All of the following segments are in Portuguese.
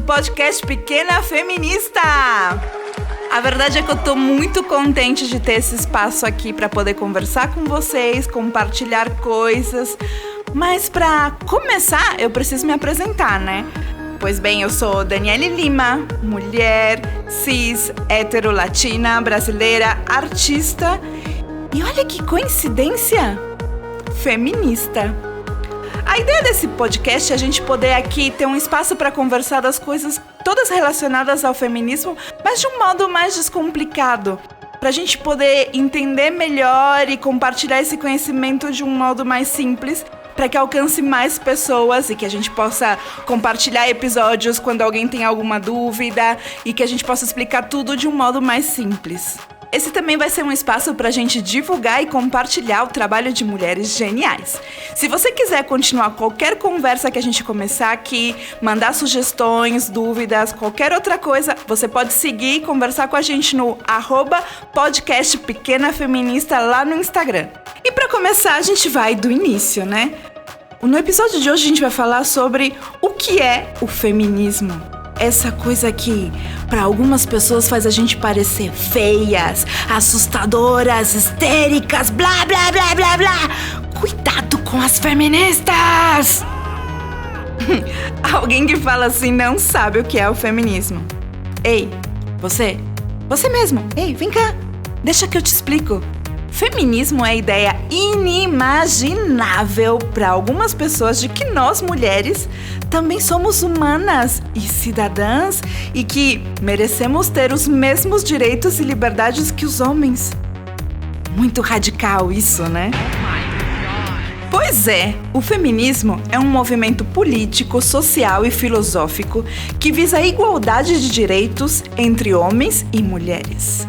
podcast Pequena Feminista! A verdade é que eu tô muito contente de ter esse espaço aqui para poder conversar com vocês, compartilhar coisas. Mas para começar, eu preciso me apresentar, né? Pois bem, eu sou Daniele Lima, mulher, cis, hétero, latina, brasileira, artista e olha que coincidência, feminista. A ideia desse podcast é a gente poder aqui ter um espaço para conversar das coisas todas relacionadas ao feminismo, mas de um modo mais descomplicado, para a gente poder entender melhor e compartilhar esse conhecimento de um modo mais simples, para que alcance mais pessoas e que a gente possa compartilhar episódios quando alguém tem alguma dúvida e que a gente possa explicar tudo de um modo mais simples. Esse também vai ser um espaço para a gente divulgar e compartilhar o trabalho de mulheres geniais. Se você quiser continuar qualquer conversa que a gente começar aqui, mandar sugestões, dúvidas, qualquer outra coisa, você pode seguir e conversar com a gente no @podcast Pequena Feminista lá no Instagram. E para começar, a gente vai do início, né? No episódio de hoje a gente vai falar sobre o que é o feminismo. Essa coisa que, para algumas pessoas, faz a gente parecer feias, assustadoras, histéricas, blá, blá, blá, blá, blá. Cuidado com as feministas! Alguém que fala assim não sabe o que é o feminismo. Ei, você mesmo, ei, vem cá, deixa que eu te explico. Feminismo é a ideia inimaginável para algumas pessoas de que nós, mulheres, também somos humanas e cidadãs e que merecemos ter os mesmos direitos e liberdades que os homens. Muito radical isso, né? Pois é, o feminismo é um movimento político, social e filosófico que visa a igualdade de direitos entre homens e mulheres.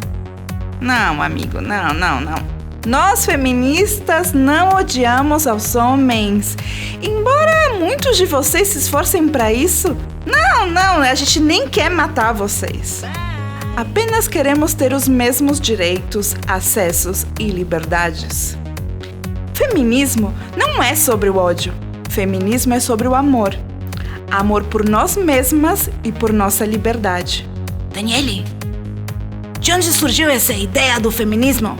Não, amigo, não. Nós, feministas, não odiamos aos homens. Embora muitos de vocês se esforcem para isso, não, a gente nem quer matar vocês. Apenas queremos ter os mesmos direitos, acessos e liberdades. Feminismo não é sobre o ódio. Feminismo é sobre o amor. Amor por nós mesmas e por nossa liberdade. Daniele, de onde surgiu essa ideia do feminismo?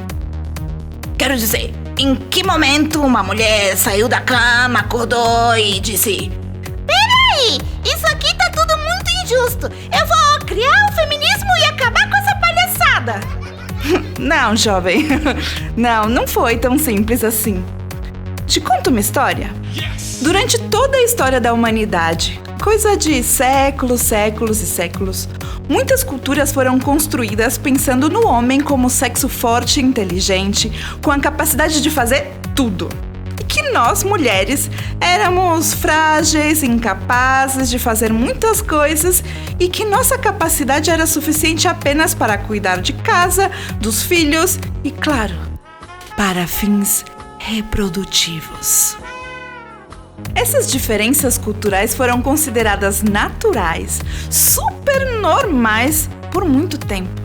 Quero dizer, em que momento uma mulher saiu da cama, acordou e disse: "Peraí, isso aqui tá tudo muito injusto. Eu vou criar o feminismo e acabar com essa palhaçada"? Não, jovem. Não foi tão simples assim. Te conto uma história. Durante toda a história da humanidade, coisa de séculos e séculos, muitas culturas foram construídas pensando no homem como sexo forte e inteligente, com a capacidade de fazer tudo. E que nós, mulheres, éramos frágeis, incapazes de fazer muitas coisas e que nossa capacidade era suficiente apenas para cuidar de casa, dos filhos e, claro, para fins reprodutivos. Essas diferenças culturais foram consideradas naturais, super normais por muito tempo.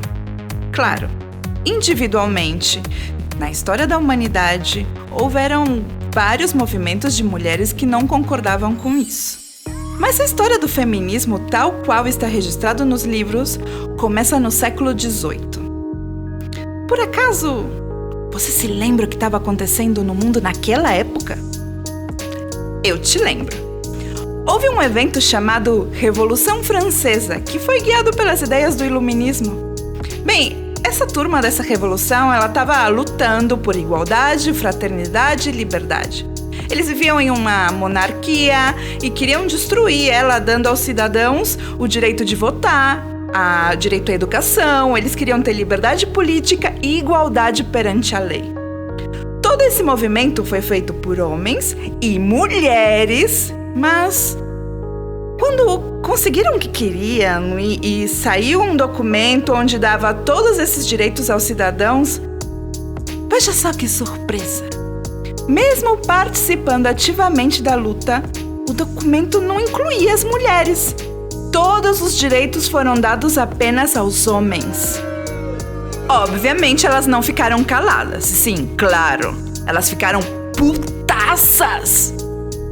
Claro, individualmente, na história da humanidade, houveram vários movimentos de mulheres que não concordavam com isso. Mas a história do feminismo, tal qual está registrado nos livros, começa no século XVIII. Por acaso, você se lembra o que estava acontecendo no mundo naquela época? Eu te lembro. Houve um evento chamado Revolução Francesa, que foi guiado pelas ideias do iluminismo. Bem, essa turma dessa revolução, ela estava lutando por igualdade, fraternidade e liberdade. Eles viviam em uma monarquia e queriam destruir ela, dando aos cidadãos o direito de votar, o direito à educação, eles queriam ter liberdade política e igualdade perante a lei. Todo esse movimento foi feito por homens e mulheres, mas quando conseguiram o que queriam e saiu um documento onde dava todos esses direitos aos cidadãos, veja só que surpresa! Mesmo participando ativamente da luta, o documento não incluía as mulheres. Todos os direitos foram dados apenas aos homens. Obviamente, elas não ficaram caladas. Sim, claro. Elas ficaram putaças.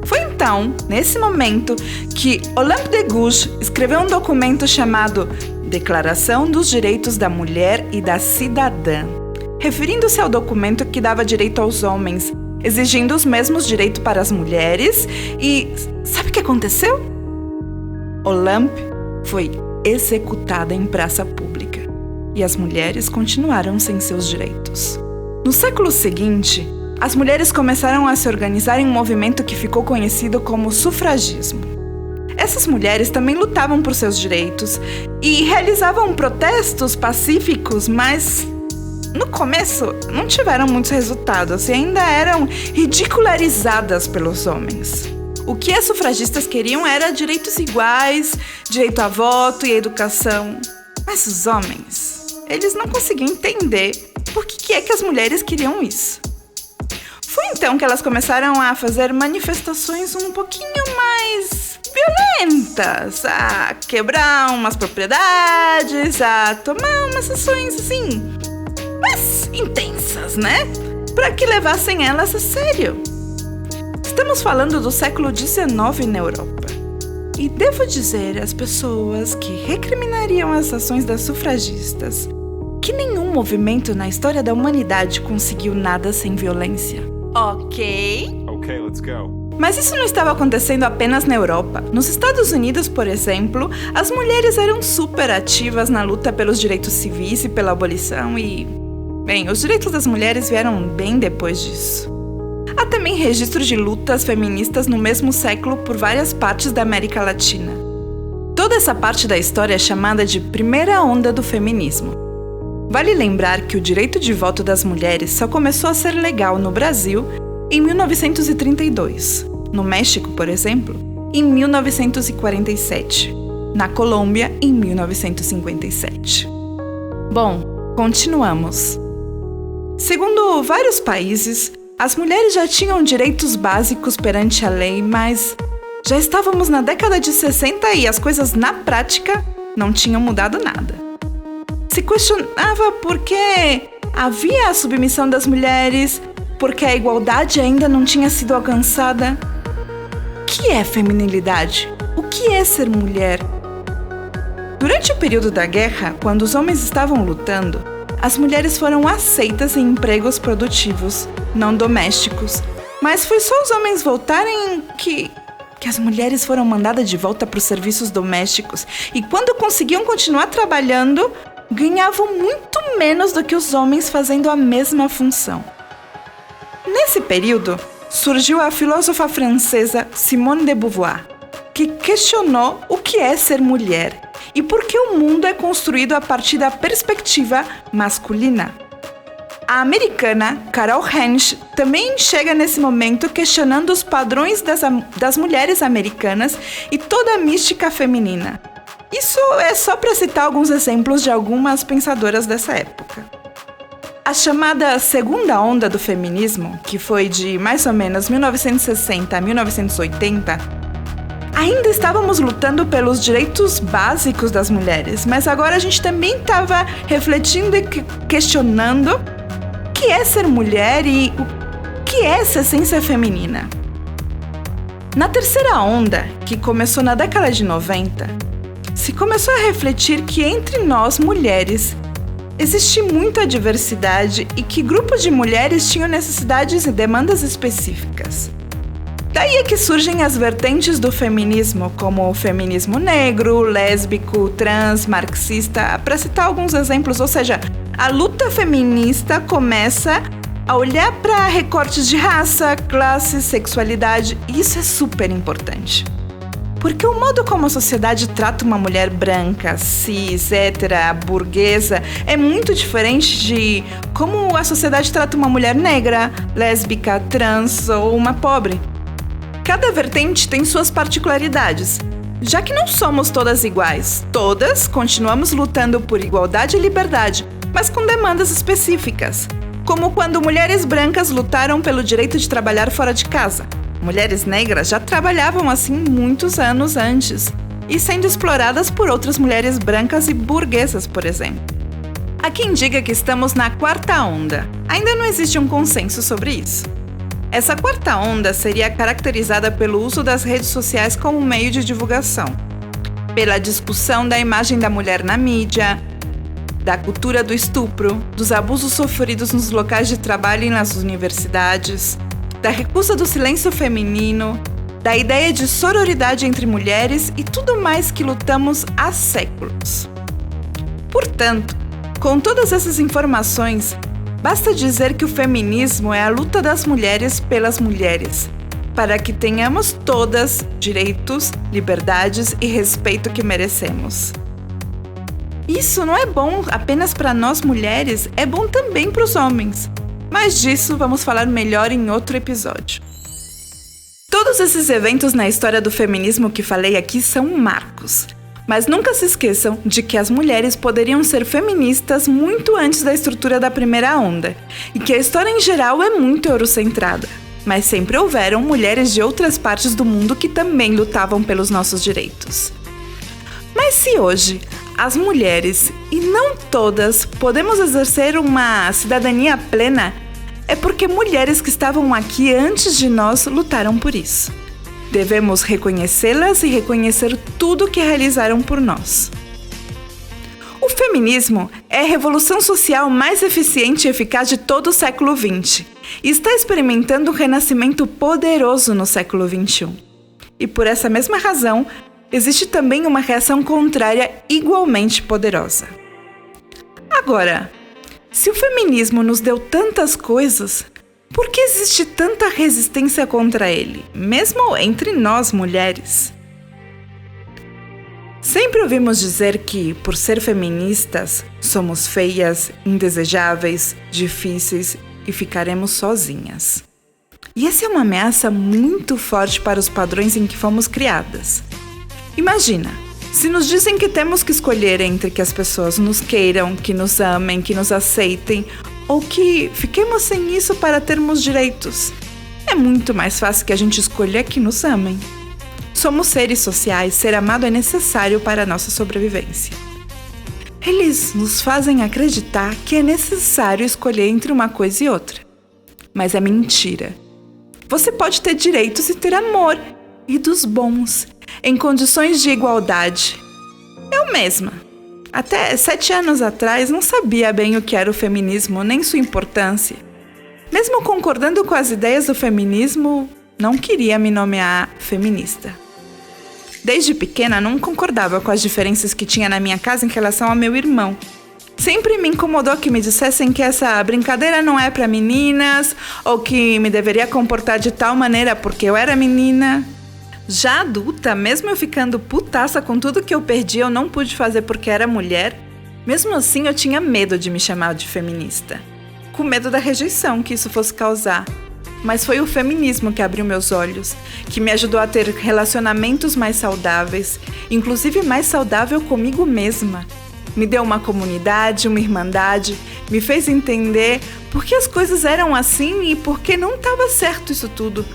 Foi então, nesse momento, que Olympe de Gouges escreveu um documento chamado Declaração dos Direitos da Mulher e da Cidadã, referindo-se ao documento que dava direito aos homens, exigindo os mesmos direitos para as mulheres. E sabe o que aconteceu? Olympe foi executada em praça pública e as mulheres continuaram sem seus direitos. No século seguinte, as mulheres começaram a se organizar em um movimento que ficou conhecido como sufragismo. Essas mulheres também lutavam por seus direitos e realizavam protestos pacíficos, mas no começo não tiveram muitos resultados e ainda eram ridicularizadas pelos homens. O que as sufragistas queriam era direitos iguais, direito a voto e a educação. Mas os homens, eles não conseguiam entender por que é que as mulheres queriam isso. Foi então que elas começaram a fazer manifestações um pouquinho mais violentas, a quebrar umas propriedades, a tomar umas ações assim, mais intensas, né? Para que levassem elas a sério. Estamos falando do século XIX na Europa. E devo dizer às pessoas que recriminariam as ações das sufragistas que nenhum movimento na história da humanidade conseguiu nada sem violência. Ok, let's go. Mas isso não estava acontecendo apenas na Europa. Nos Estados Unidos, por exemplo, as mulheres eram super ativas na luta pelos direitos civis e pela abolição e... Bem, os direitos das mulheres vieram bem depois disso. Há também registros de lutas feministas no mesmo século por várias partes da América Latina. Toda essa parte da história é chamada de primeira onda do feminismo. Vale lembrar que o direito de voto das mulheres só começou a ser legal no Brasil em 1932, no México, por exemplo, em 1947, na Colômbia, em 1957. Bom, continuamos. Segundo vários países, as mulheres já tinham direitos básicos perante a lei, mas já estávamos na década de 60 e as coisas na prática não tinham mudado nada. Se questionava por que havia a submissão das mulheres, porque a igualdade ainda não tinha sido alcançada. O que é feminilidade? O que é ser mulher? Durante o período da guerra, quando os homens estavam lutando, as mulheres foram aceitas em empregos produtivos, não domésticos. Mas foi só os homens voltarem que as mulheres foram mandadas de volta para os serviços domésticos. E quando conseguiam continuar trabalhando, ganhavam muito menos do que os homens fazendo a mesma função. Nesse período, surgiu a filósofa francesa Simone de Beauvoir, que questionou o que é ser mulher e por que o mundo é construído a partir da perspectiva masculina. A americana Carol Hensch também chega nesse momento questionando os padrões das mulheres americanas e toda a mística feminina. Isso é só para citar alguns exemplos de algumas pensadoras dessa época. A chamada segunda onda do feminismo, que foi de mais ou menos 1960 a 1980, ainda estávamos lutando pelos direitos básicos das mulheres, mas agora a gente também estava refletindo e questionando o que é ser mulher e o que é essa essência feminina. Na terceira onda, que começou na década de 90, se começou a refletir que entre nós, mulheres, existe muita diversidade e que grupos de mulheres tinham necessidades e demandas específicas. Daí é que surgem as vertentes do feminismo, como o feminismo negro, lésbico, trans, marxista, para citar alguns exemplos. Ou seja, a luta feminista começa a olhar para recortes de raça, classe, sexualidade, e isso é super importante. Porque o modo como a sociedade trata uma mulher branca, cis, hétera, burguesa é muito diferente de como a sociedade trata uma mulher negra, lésbica, trans ou uma pobre. Cada vertente tem suas particularidades, já que não somos todas iguais. Todas continuamos lutando por igualdade e liberdade, mas com demandas específicas, como quando mulheres brancas lutaram pelo direito de trabalhar fora de casa. Mulheres negras já trabalhavam assim muitos anos antes, e sendo exploradas por outras mulheres brancas e burguesas, por exemplo. Há quem diga que estamos na quarta onda. Ainda não existe um consenso sobre isso. Essa quarta onda seria caracterizada pelo uso das redes sociais como meio de divulgação, pela discussão da imagem da mulher na mídia, da cultura do estupro, dos abusos sofridos nos locais de trabalho e nas universidades, da recusa do silêncio feminino, da ideia de sororidade entre mulheres e tudo mais que lutamos há séculos. Portanto, com todas essas informações, basta dizer que o feminismo é a luta das mulheres pelas mulheres, para que tenhamos todas direitos, liberdades e respeito que merecemos. Isso não é bom apenas para nós mulheres, é bom também para os homens. Mas disso vamos falar melhor em outro episódio. Todos esses eventos na história do feminismo que falei aqui são marcos. Mas nunca se esqueçam de que as mulheres poderiam ser feministas muito antes da estrutura da primeira onda, e que a história em geral é muito eurocentrada. Mas sempre houveram mulheres de outras partes do mundo que também lutavam pelos nossos direitos. Mas se hoje as mulheres, e não todas, podemos exercer uma cidadania plena, é porque mulheres que estavam aqui antes de nós lutaram por isso. Devemos reconhecê-las e reconhecer tudo que realizaram por nós. O feminismo é a revolução social mais eficiente e eficaz de todo o século XX e está experimentando um renascimento poderoso no século XXI. E por essa mesma razão, existe também uma reação contrária igualmente poderosa. Agora, se o feminismo nos deu tantas coisas, por que existe tanta resistência contra ele, mesmo entre nós mulheres? Sempre ouvimos dizer que, por ser feministas, somos feias, indesejáveis, difíceis e ficaremos sozinhas. E essa é uma ameaça muito forte para os padrões em que fomos criadas. Imagina, se nos dizem que temos que escolher entre que as pessoas nos queiram, que nos amem, que nos aceitem, ou que fiquemos sem isso para termos direitos. É muito mais fácil que a gente escolha que nos amem. Somos seres sociais, ser amado é necessário para a nossa sobrevivência. Eles nos fazem acreditar que é necessário escolher entre uma coisa e outra. Mas é mentira. Você pode ter direitos e ter amor, e dos bons, em condições de igualdade. Eu mesma, até 7 anos atrás, não sabia bem o que era o feminismo, nem sua importância. Mesmo concordando com as ideias do feminismo, não queria me nomear feminista. Desde pequena, não concordava com as diferenças que tinha na minha casa em relação ao meu irmão. Sempre me incomodou que me dissessem que essa brincadeira não é para meninas, ou que me deveria comportar de tal maneira porque eu era menina. Já adulta, mesmo eu ficando putaça com tudo que eu perdi, eu não pude fazer porque era mulher. Mesmo assim, eu tinha medo de me chamar de feminista. Com medo da rejeição que isso fosse causar. Mas foi o feminismo que abriu meus olhos, que me ajudou a ter relacionamentos mais saudáveis, inclusive mais saudável comigo mesma. Me deu uma comunidade, uma irmandade, me fez entender por que as coisas eram assim e por que não estava certo isso tudo.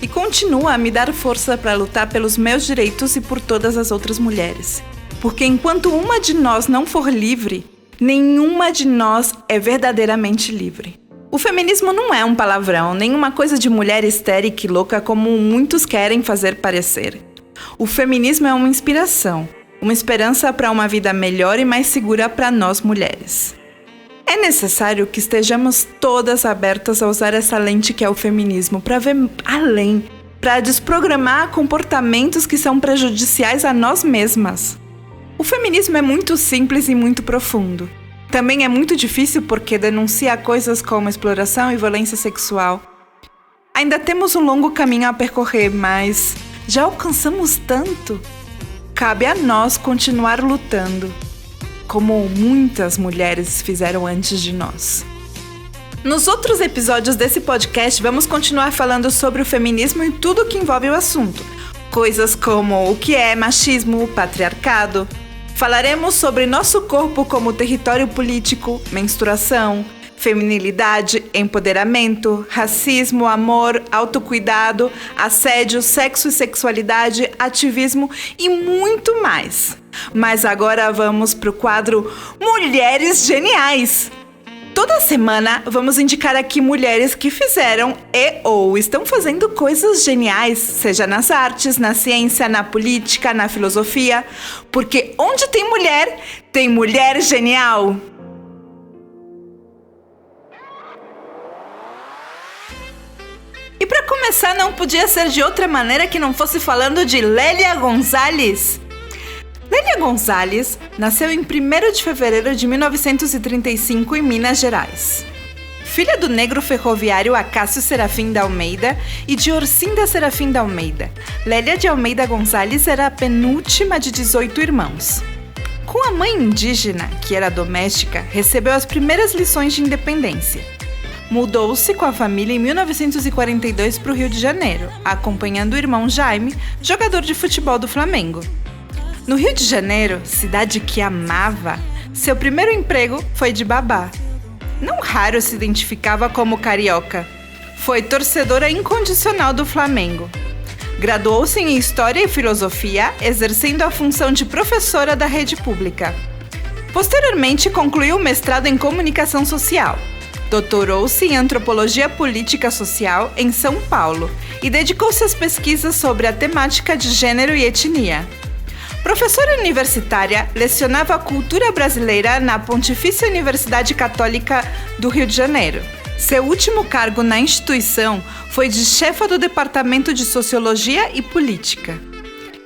E continua a me dar força para lutar pelos meus direitos e por todas as outras mulheres. Porque enquanto uma de nós não for livre, nenhuma de nós é verdadeiramente livre. O feminismo não é um palavrão, nem uma coisa de mulher histérica e louca como muitos querem fazer parecer. O feminismo é uma inspiração, uma esperança para uma vida melhor e mais segura para nós mulheres. É necessário que estejamos todas abertas a usar essa lente que é o feminismo para ver além, para desprogramar comportamentos que são prejudiciais a nós mesmas. O feminismo é muito simples e muito profundo. Também é muito difícil porque denuncia coisas como exploração e violência sexual. Ainda temos um longo caminho a percorrer, mas já alcançamos tanto. Cabe a nós continuar lutando, como muitas mulheres fizeram antes de nós. Nos outros episódios desse podcast, vamos continuar falando sobre o feminismo e tudo o que envolve o assunto. Coisas como o que é machismo, patriarcado. Falaremos sobre nosso corpo como território político, menstruação, feminilidade, empoderamento, racismo, amor, autocuidado, assédio, sexo e sexualidade, ativismo e muito mais. Mas agora vamos para o quadro Mulheres Geniais. Toda semana vamos indicar aqui mulheres que fizeram ou estão fazendo coisas geniais, seja nas artes, na ciência, na política, na filosofia, porque onde tem mulher genial. E para começar, não podia ser de outra maneira que não fosse falando de Lélia Gonzalez. Lélia Gonzalez nasceu em 1º de fevereiro de 1935 em Minas Gerais. Filha do negro ferroviário Acácio Serafim da Almeida e de Orcinda Serafim da Almeida, Lélia de Almeida Gonzalez era a penúltima de 18 irmãos. Com a mãe indígena, que era doméstica, recebeu as primeiras lições de independência. Mudou-se com a família em 1942 para o Rio de Janeiro, acompanhando o irmão Jaime, jogador de futebol do Flamengo. No Rio de Janeiro, cidade que amava, seu primeiro emprego foi de babá. Não raro se identificava como carioca. Foi torcedora incondicional do Flamengo. Graduou-se em História e Filosofia, exercendo a função de professora da rede pública. Posteriormente, concluiu o mestrado em Comunicação Social. Doutorou-se em Antropologia Política Social em São Paulo e dedicou-se às pesquisas sobre a temática de gênero e etnia. Professora universitária, lecionava a cultura brasileira na Pontifícia Universidade Católica do Rio de Janeiro. Seu último cargo na instituição foi de chefa do Departamento de Sociologia e Política.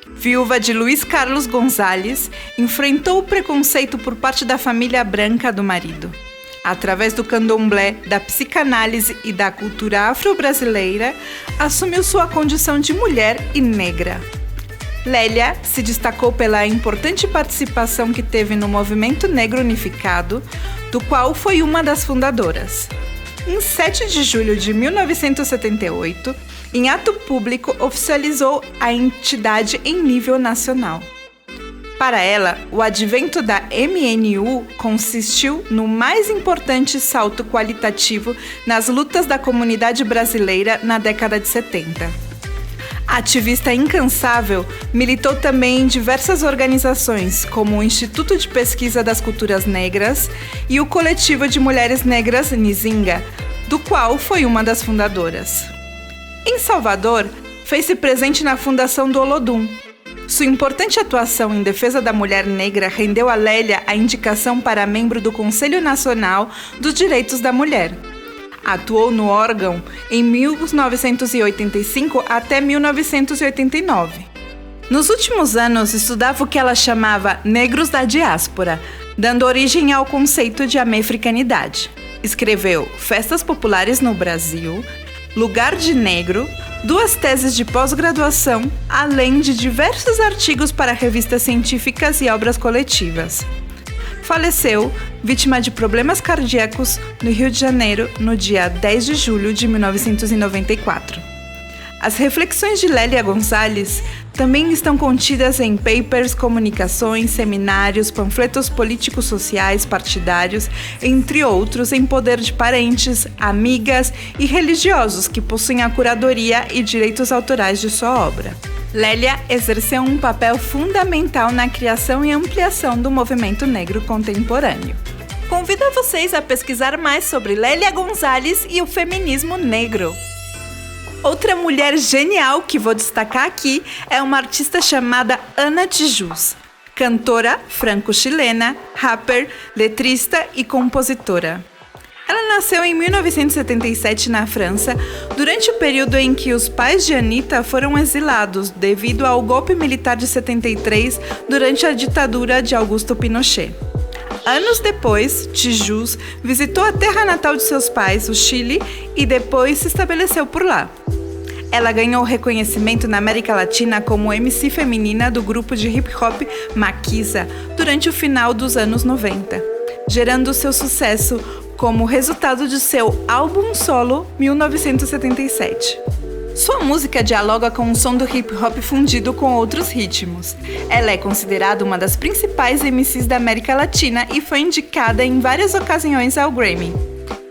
Viúva de Luiz Carlos Gonzalez, enfrentou o preconceito por parte da família branca do marido. Através do candomblé, da psicanálise e da cultura afro-brasileira, assumiu sua condição de mulher e negra. Lélia se destacou pela importante participação que teve no Movimento Negro Unificado, do qual foi uma das fundadoras. Em 7 de julho de 1978, em ato público, oficializou a entidade em nível nacional. Para ela, o advento da MNU consistiu no mais importante salto qualitativo nas lutas da comunidade brasileira na década de 70. A ativista incansável, militou também em diversas organizações, como o Instituto de Pesquisa das Culturas Negras e o Coletivo de Mulheres Negras Nzinga, do qual foi uma das fundadoras. Em Salvador, fez-se presente na fundação do Olodum. Sua importante atuação em defesa da mulher negra rendeu a Lélia a indicação para membro do Conselho Nacional dos Direitos da Mulher. Atuou no órgão em 1985 até 1989. Nos últimos anos, estudava o que ela chamava negros da diáspora, dando origem ao conceito de americanidade. Escreveu Festas Populares no Brasil, Lugar de Negro, 2 teses de pós-graduação, além de diversos artigos para revistas científicas e obras coletivas. Faleceu, vítima de problemas cardíacos, no Rio de Janeiro, no dia 10 de julho de 1994. As reflexões de Lélia Gonzalez também estão contidas em papers, comunicações, seminários, panfletos políticos sociais partidários, entre outros, em poder de parentes, amigas e religiosos que possuem a curadoria e direitos autorais de sua obra. Lélia exerceu um papel fundamental na criação e ampliação do movimento negro contemporâneo. Convido vocês a pesquisar mais sobre Lélia Gonzalez e o feminismo negro. Outra mulher genial que vou destacar aqui é uma artista chamada Ana Tijoux, cantora franco-chilena, rapper, letrista e compositora. Ela nasceu em 1977 na França, durante o período em que os pais de Anitta foram exilados devido ao golpe militar de 73 durante a ditadura de Augusto Pinochet. Anos depois, Tijoux visitou a terra natal de seus pais, o Chile, e depois se estabeleceu por lá. Ela ganhou reconhecimento na América Latina como MC feminina do grupo de hip-hop Maquisa durante o final dos anos 90, gerando seu sucesso como resultado de seu álbum solo 1977. Sua música dialoga com o som do hip-hop fundido com outros ritmos. Ela é considerada uma das principais MCs da América Latina e foi indicada em várias ocasiões ao Grammy.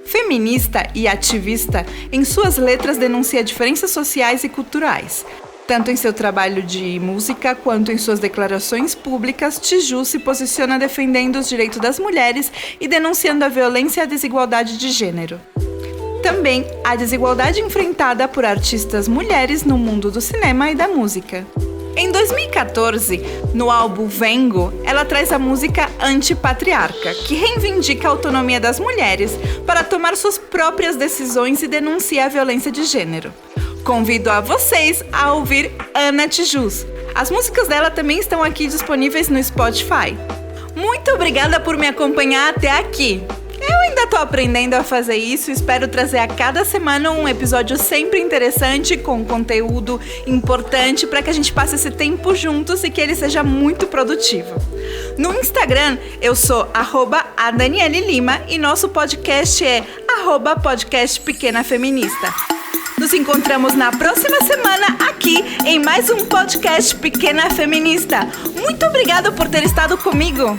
Feminista e ativista, em suas letras denuncia diferenças sociais e culturais. Tanto em seu trabalho de música quanto em suas declarações públicas, Tijú se posiciona defendendo os direitos das mulheres e denunciando a violência e a desigualdade de gênero. Também a desigualdade enfrentada por artistas mulheres no mundo do cinema e da música. Em 2014, no álbum Vengo, ela traz a música Antipatriarca, que reivindica a autonomia das mulheres para tomar suas próprias decisões e denuncia a violência de gênero. Convido a vocês a ouvir Ana Tijus. As músicas dela também estão aqui disponíveis no Spotify. Muito obrigada por me acompanhar até aqui. Eu ainda tô aprendendo a fazer isso, espero trazer a cada semana um episódio sempre interessante, com conteúdo importante para que a gente passe esse tempo juntos e que ele seja muito produtivo. No Instagram, eu sou @adanielelima e nosso podcast é @podcastpequenafeminista. Nos encontramos na próxima semana aqui em mais um podcast Pequena Feminista. Muito obrigada por ter estado comigo!